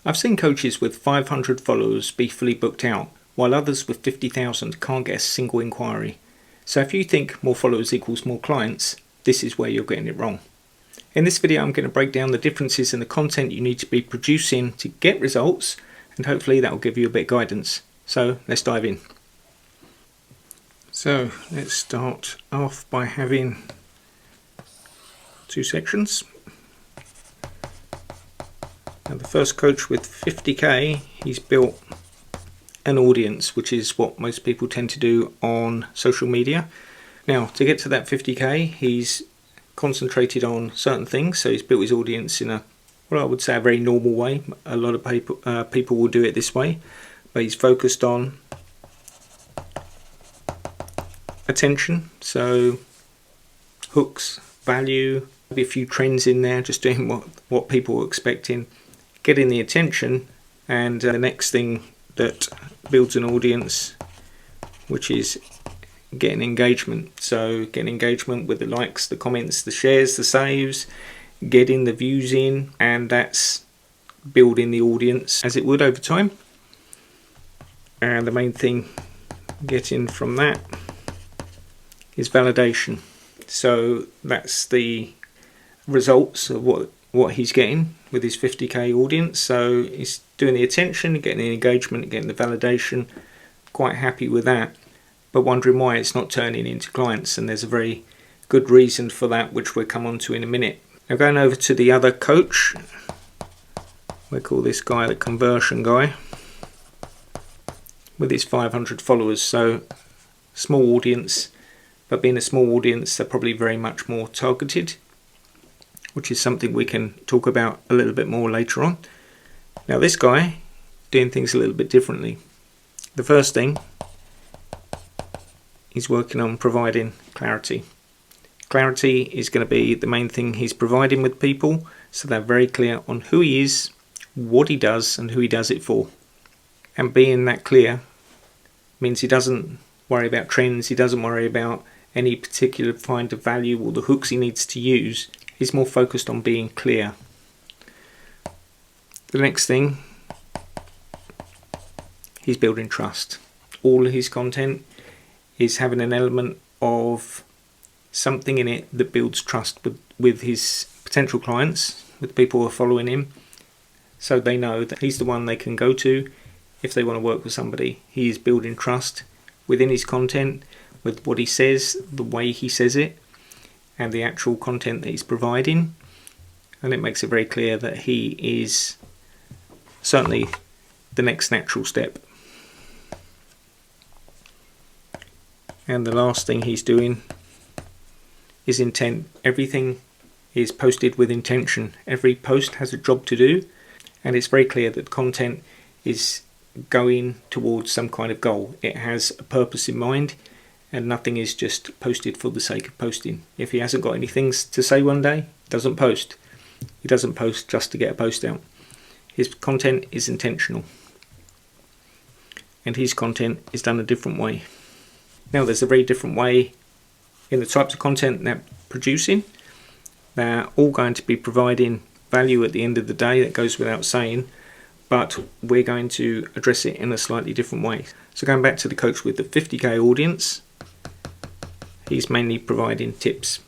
I've seen coaches with 500 followers be fully booked out, while others with 50,000 can't get a single inquiry. So if you think more followers equals more clients, this is where you're getting it wrong. In this video, I'm going to break down the differences in the content you need to be producing to get results, and hopefully that will give you a bit of guidance. So let's dive in. So let's start off by having two sections. Now the first coach with 50k, he's built an audience, which is what most people tend to do on social media. Now to get to that 50k, he's concentrated on certain things, so he's built his audience in I would say a very normal way. A lot of people will do it this way, but he's focused on attention, so hooks, value, maybe a few trends in there, just doing what people are expecting, getting the attention, and the next thing that builds an audience, which is getting engagement. So getting engagement with the likes, the comments, the shares, the saves, getting the views in, and that's building the audience as it would over time. And the main thing getting from that is validation. So that's the results of what he's getting with his 50k audience. So he's doing the attention, getting the engagement, getting the validation, quite happy with that, but wondering why it's not turning into clients, and there's a very good reason for that, which we'll come on to in a minute. Now going over to the other coach, we'll call this guy the conversion guy, with his 500 followers. So small audience, but being a small audience, they're probably very much more targeted, which is something we can talk about a little bit more later on. Now this guy doing things a little bit differently. The first thing, he's working on providing clarity. Clarity is going to be the main thing he's providing with people, so they're very clear on who he is, what he does, and who he does it for. And being that clear means he doesn't worry about trends, he doesn't worry about any particular kind of value or the hooks he needs to use. He's more focused on being clear. The next thing, he's building trust. All of his content is having an element of something in it that builds trust with his potential clients, with people who are following him, so they know that he's the one they can go to if they want to work with somebody. He is building trust within his content, with what he says, the way he says it, and the actual content that he's providing, and it makes it very clear that he is certainly the next natural step. And the last thing he's doing is intent. Everything is posted with intention. Every post has a job to do, and it's very clear that content is going towards some kind of goal. It has a purpose in mind, and nothing is just posted for the sake of posting. If he hasn't got any things to say one day, he doesn't post. He doesn't post just to get a post out. His content is intentional, and his content is done a different way. Now there's a very different way in the types of content they're producing. They're all going to be providing value at the end of the day, that goes without saying, but we're going to address it in a slightly different way. So going back to the coach with the 50k audience, he's mainly providing tips.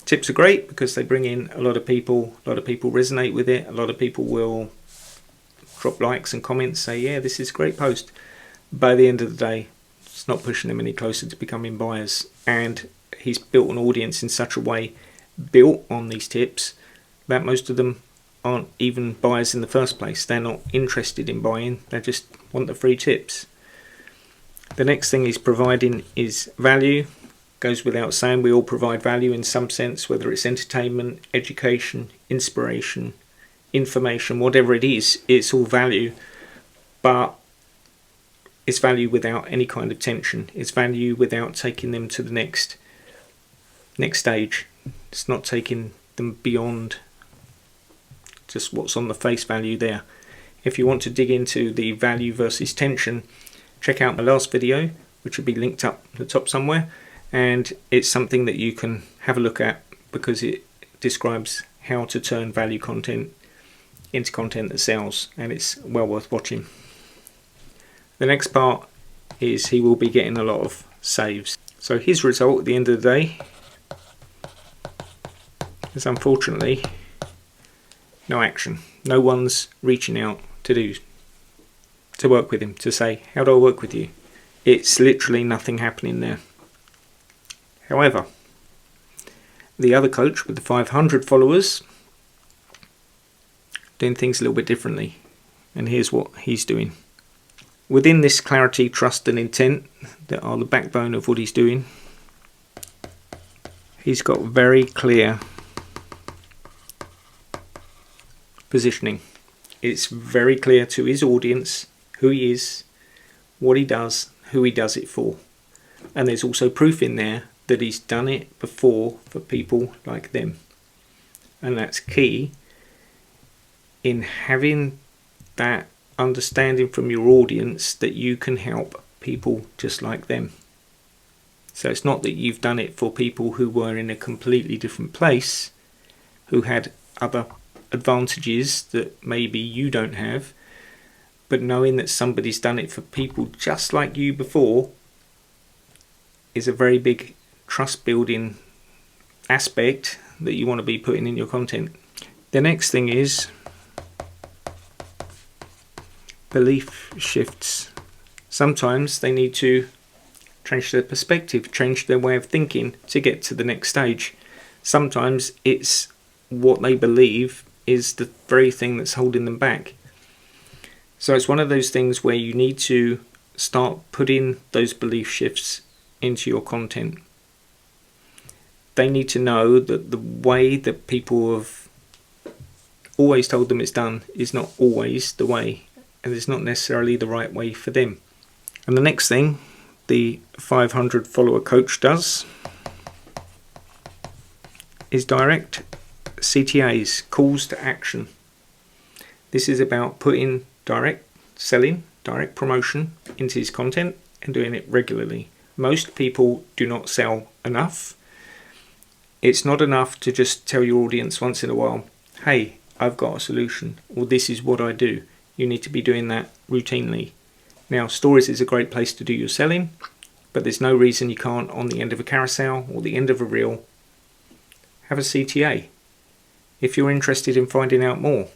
Tips are great because they bring in a lot of people resonate with it, a lot of people will drop likes and comments, say yeah, this is a great post. By the end of the day, it's not pushing them any closer to becoming buyers, and he's built an audience in such a way, built on these tips, that most of them aren't even buyers in the first place. They're not interested in buying, they just want the free tips. The next thing he's providing is value. Goes without saying, we all provide value in some sense, whether it's entertainment, education, inspiration, information, whatever it is, it's all value, but it's value without any kind of tension. It's value without taking them to the next stage. It's not taking them beyond just what's on the face value there. If you want to dig into the value versus tension, check out my last video, which will be linked up at the top somewhere, and it's something that you can have a look at because it describes how to turn value content into content that sells, and it's well worth watching. The next part is he will be getting a lot of saves. So his result at the end of the day is unfortunately no action. No one's reaching out to work with him, to say, how do I work with you? It's literally nothing happening there. However, the other coach with the 500 followers doing things a little bit differently, and here's what he's doing. Within this clarity, trust and intent that are the backbone of what he's doing, he's got very clear positioning. It's very clear to his audience who he is, what he does, who he does it for. And there's also proof in there that he's done it before for people like them. And that's key in having that understanding from your audience that you can help people just like them. So it's not that you've done it for people who were in a completely different place, who had other advantages that maybe you don't have, but knowing that somebody's done it for people just like you before is a very big trust building aspect that you want to be putting in your content. The next thing is belief shifts. Sometimes they need to change their perspective, change their way of thinking to get to the next stage. Sometimes it's what they believe is the very thing that's holding them back. So it's one of those things where you need to start putting those belief shifts into your content. They need to know that the way that people have always told them it's done is not always the way, and it's not necessarily the right way for them. And the next thing the 500 follower coach does is direct CTAs, calls to action. This is about putting direct selling, direct promotion into his content and doing it regularly. Most people do not sell enough. It's not enough to just tell your audience once in a while, hey, I've got a solution, or this is what I do. You need to be doing that routinely. Now, stories is a great place to do your selling, but there's no reason you can't, on the end of a carousel or the end of a reel, have a CTA. If you're interested in finding out more,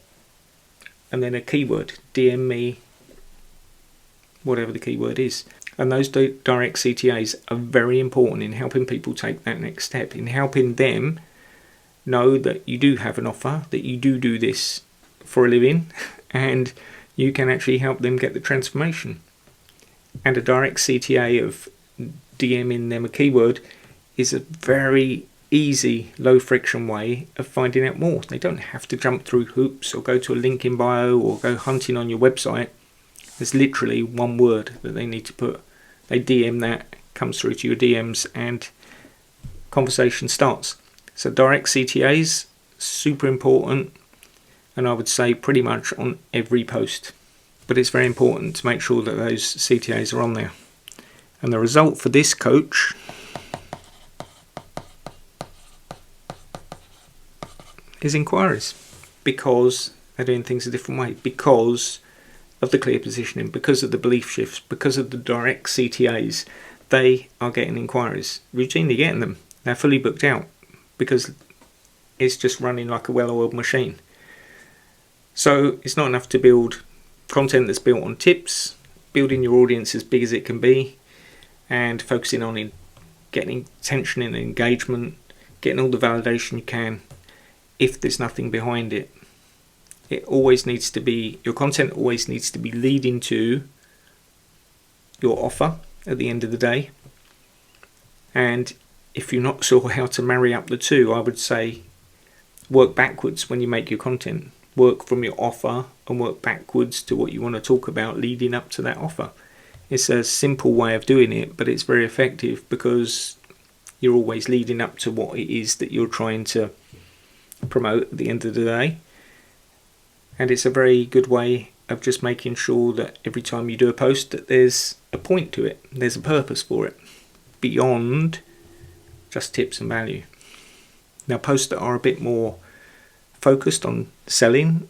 and then a keyword, DM me, whatever the keyword is. And those direct CTAs are very important in helping people take that next step, in helping them know that you do have an offer, that you do this for a living, and you can actually help them get the transformation. And a direct CTA of DMing them a keyword is a very easy, low friction way of finding out more. They don't have to jump through hoops or go to a link in bio or go hunting on your website. There's literally one word that they need to put. They DM that, comes through to your DMs, and conversation starts. So direct CTAs, super important, and I would say pretty much on every post. But it's very important to make sure that those CTAs are on there. And the result for this coach is enquiries, because they're doing things a different way, because of the clear positioning, because of the belief shifts, because of the direct CTAs. They are getting inquiries, routinely getting them. They're fully booked out because it's just running like a well-oiled machine. So it's not enough to build content that's built on tips, building your audience as big as it can be, and focusing on getting attention and engagement, getting all the validation you can. If there's nothing behind it, it always needs to be, your content always needs to be leading to your offer at the end of the day. And if you're not sure how to marry up the two, I would say work backwards when you make your content. Work from your offer and work backwards to what you want to talk about leading up to that offer. It's a simple way of doing it, but it's very effective because you're always leading up to what it is that you're trying to promote at the end of the day. And it's a very good way of just making sure that every time you do a post that there's a point to it, there's a purpose for it beyond just tips and value. Now, posts that are a bit more focused on selling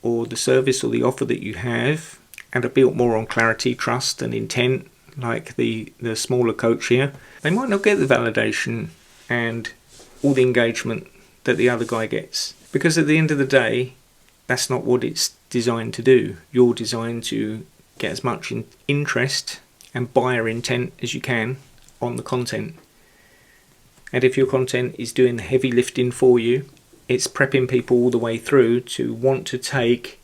or the service or the offer that you have and are built more on clarity, trust and intent, like the smaller coach here, they might not get the validation and all the engagement that the other guy gets. Because at the end of the day, that's not what it's designed to do. You're designed to get as much interest and buyer intent as you can on the content. And if your content is doing the heavy lifting for you, it's prepping people all the way through to want to take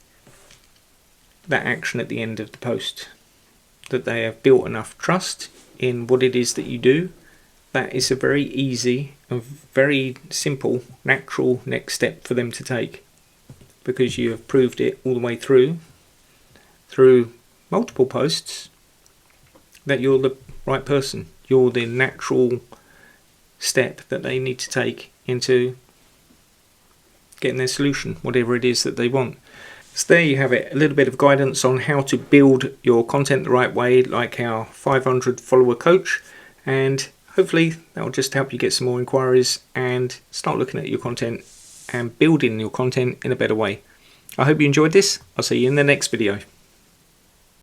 that action at the end of the post. That they have built enough trust in what it is that you do. That is a very easy and very simple, natural next step for them to take. Because you have proved it all the way through multiple posts, that you're the right person. You're the natural step that they need to take into getting their solution, whatever it is that they want. So there you have it, a little bit of guidance on how to build your content the right way, like our 500 follower coach, and hopefully that will just help you get some more inquiries and start looking at your content and building your content in a better way. I hope you enjoyed this. I'll see you in the next video.